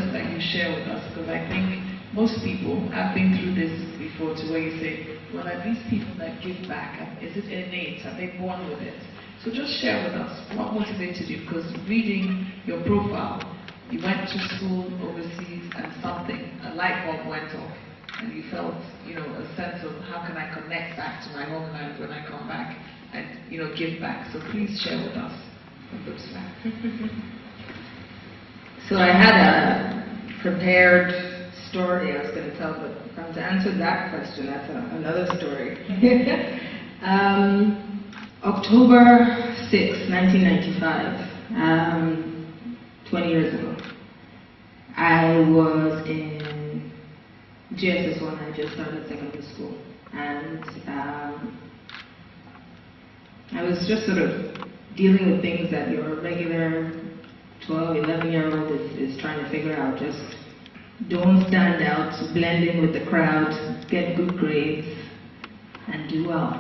request that you share with us, because I think most people have been through this before, to where you say, well, are these people that give back? Is it innate? Are they born with it? So just share with us what motivated you, because reading your profile, you went to school overseas and a light bulb went off, and you felt, a sense of how can I connect back to my homeland when I come back and, give back. So please share with us from those facts. So I had a prepared story I was going to tell, but to answer that question, that's another story. October 6, 1995, 20 years ago, I was in GSS when I just started secondary school, and I was just sort of dealing with things that your regular 12, 11-year-old is trying to figure out. Just don't stand out, blend in with the crowd, get good grades, and do well.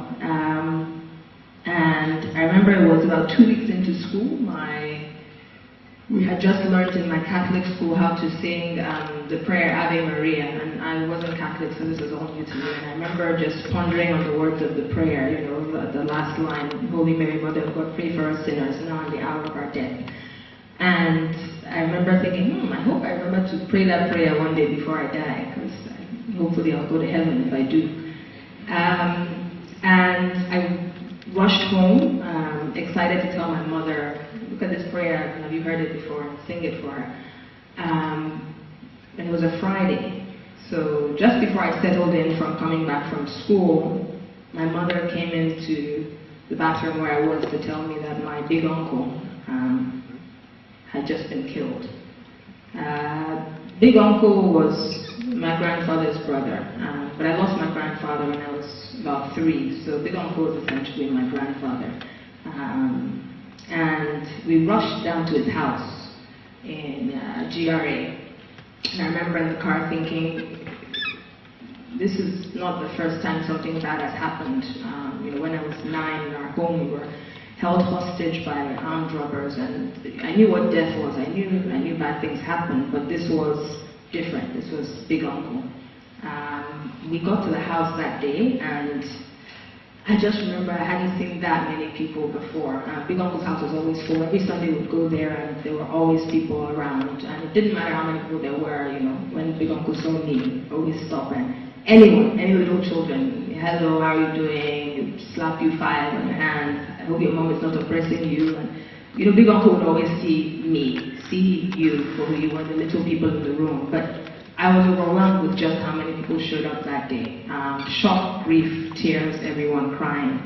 And I remember it was about 2 weeks into school. We had just learned in my Catholic school how to sing the prayer Ave Maria, and I wasn't Catholic, so this was all new to me. And I remember just pondering on the words of the prayer, the last line, Holy Mary, Mother of God, pray for us sinners, now and the hour of our death. And I remember thinking, I hope I remember to pray that prayer one day before I die, because hopefully I'll go to heaven if I do. And I rushed home, excited to tell my mother, look at this prayer, have you heard it before? Sing it for her. And it was a Friday. So just before I settled in from coming back from school, my mother came into the bathroom where I was to tell me that my big uncle had just been killed. Big uncle was my grandfather's brother, but I lost my grandfather when I was about 3, so big uncle was essentially my grandfather. And we rushed down to his house in GRA. And I remember in the car thinking, this is not the first time something bad has happened. When I was 9 in our home, we were held hostage by armed robbers, and I knew what death was. I knew bad things happened, but this was different. This was big uncle. We got to the house that day, and I just remember I hadn't seen that many people before. Big uncle's house was always full. Every Sunday we'd go there, and there were always people around. And it didn't matter how many people there were. When big uncle saw me, always stop, and anyone, any little children, hello, how are you doing? He'd slap you 5 on the hand. I hope your mom is not oppressing you. And big uncle would always see me, see you for who you were, the little people in the room. But I was overwhelmed with just how many people showed up that day. Shock, grief, tears, everyone crying.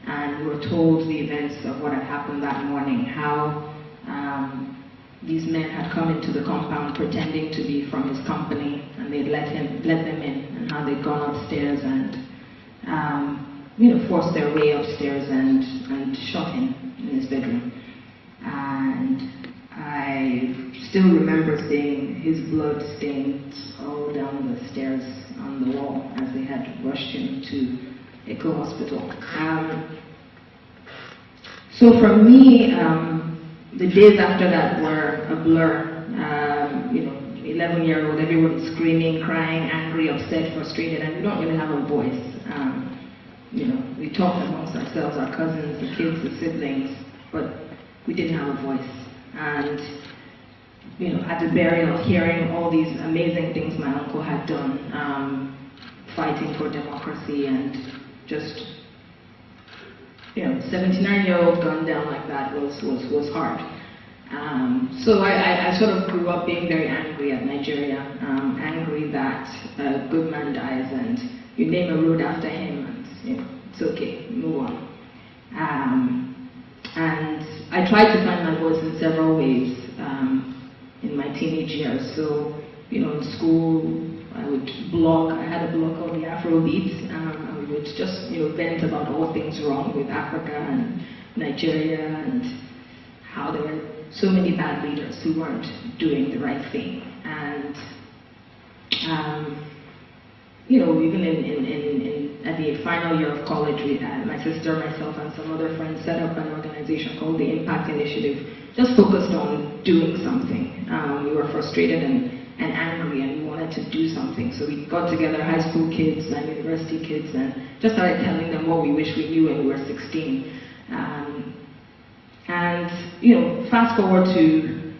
And we were told the events of what had happened that morning, how these men had come into the compound pretending to be from his company, and they'd let them in, and how they'd gone upstairs and forced their way upstairs and shot him in his bedroom. And I still remember seeing his blood stains all down the stairs on the wall as they had rushed him to Echo Hospital. So for me, the days after that were a blur. 11-year-old, everyone screaming, crying, angry, upset, frustrated, and we don't really have a voice. We talked amongst ourselves, our cousins, the kids, the siblings, but we didn't have a voice. And at the burial, hearing all these amazing things my uncle had done, fighting for democracy, and just 79-year-old gunned down like that was hard. So I sort of grew up being very angry at Nigeria, angry that a good man dies and you name a road after him, and it's okay, move on. And I tried to find my voice in several ways in my teenage years. So in school I would blog. I had a blog called the Afrobeat. And we would just vent about all things wrong with Africa and Nigeria, and how there were so many bad leaders who weren't doing the right thing. And even at the final year of college, my sister, myself, and some other friends set up an organization called the Impact Initiative, just focused on doing something. We were frustrated and and angry, and we wanted to do something. So we got together high school kids and university kids and just started telling them what we wish we knew when we were 16. And fast forward to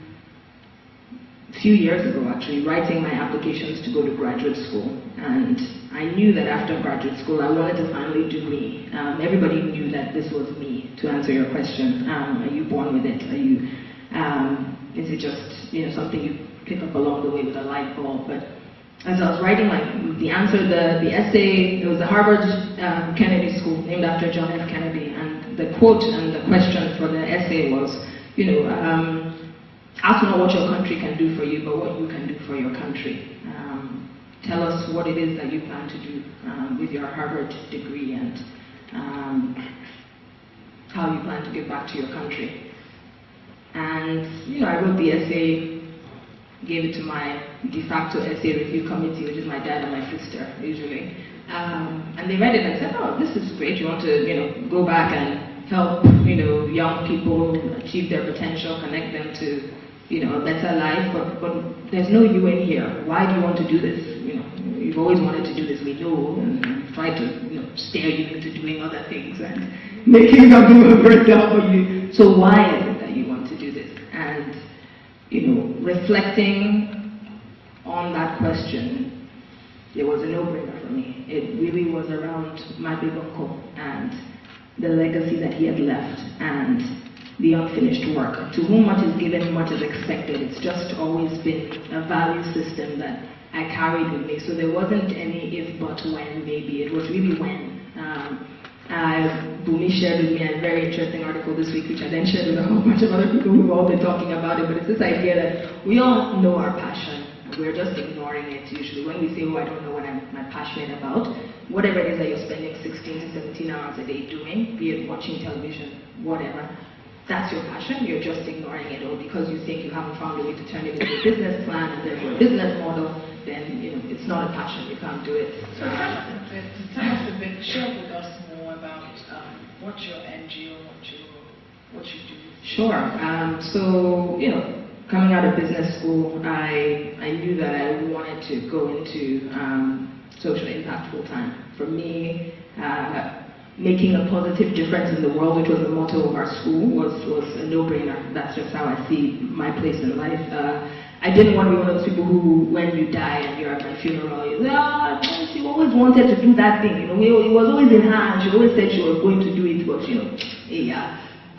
a few years ago, actually, writing my applications to go to graduate school. And I knew that after graduate school, I wanted to finally do me. Everybody knew that this was me, to answer your question. Are you born with it? Are you, is it just something you pick up along the way with a light bulb? But as I was writing the essay, it was the Harvard Kennedy School, named after John F. Kennedy. And the quote and the question for the essay was, ask not what your country can do for you, but what you can do for your country. Tell us what it is that you plan to do with your Harvard degree, and how you plan to give back to your country. And I wrote the essay, gave it to my de facto essay review committee, which is my dad and my sister usually. And they read it and said, oh, this is great. You want to go back and help young people achieve their potential, connect them to a better life, but there's no you in here. Why do you want to do this? You've always wanted to do this, we know, and try to steer you into doing other things and making something of yourself for you. So why is it that you want to do this? And reflecting on that question, it was a no-brainer for me. It really was around my big uncle and the legacy that he had left, and the unfinished work. To whom much is given, much is expected. It's just always been a value system that I carried with me. So there wasn't any if, but, when, maybe. It was really when. Bumi shared with me a very interesting article this week, which I then shared with a whole bunch of other people who've all been talking about it. But it's this idea that we all know our passion. We're just ignoring it usually. When we say, oh, I don't know what I'm passionate about, whatever it is that you're spending 16 to 17 hours a day doing, be it watching television, whatever, that's your passion. You're just ignoring it, or because you think you haven't found a way to turn it into a business plan and therefore a business model, then it's not a passion. You can't do it. So tell us a bit, share with us more about what your NGO, what you do. Sure. So coming out of business school, I knew that I wanted to go into social impact full time. For me, making a positive difference in the world, which was the motto of our school, was a no-brainer. That's just how I see my place in life. I didn't want to be one of those people who, when you die and you're at my funeral, you say, she always wanted to do that thing. It was always in her, and she always said she was going to do it, but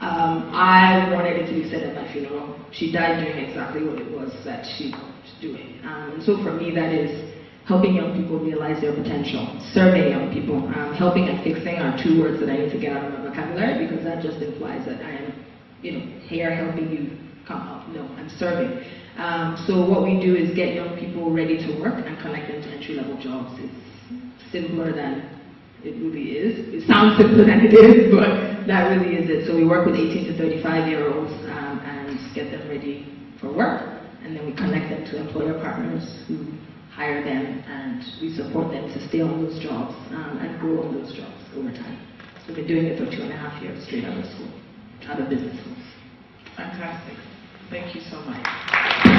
I wanted it to be said at my funeral. She died doing exactly what it was that she was doing. And so for me, that is helping young people realize their potential, serving young people. Helping and fixing are two words that I need to get out of my vocabulary, because that just implies that I am, here helping you come up. No, I'm serving. So what we do is get young people ready to work and connect them to entry-level jobs. It's simpler than it really is. It sounds simpler than it is, but that really is it. So we work with 18 to 35-year-olds and get them ready for work, and then we connect them to employer partners who hire them, and we support them to stay on those jobs and grow on those jobs over time. So we've been doing it for 2.5 years straight out of school, out of business school. Fantastic. Thank you so much.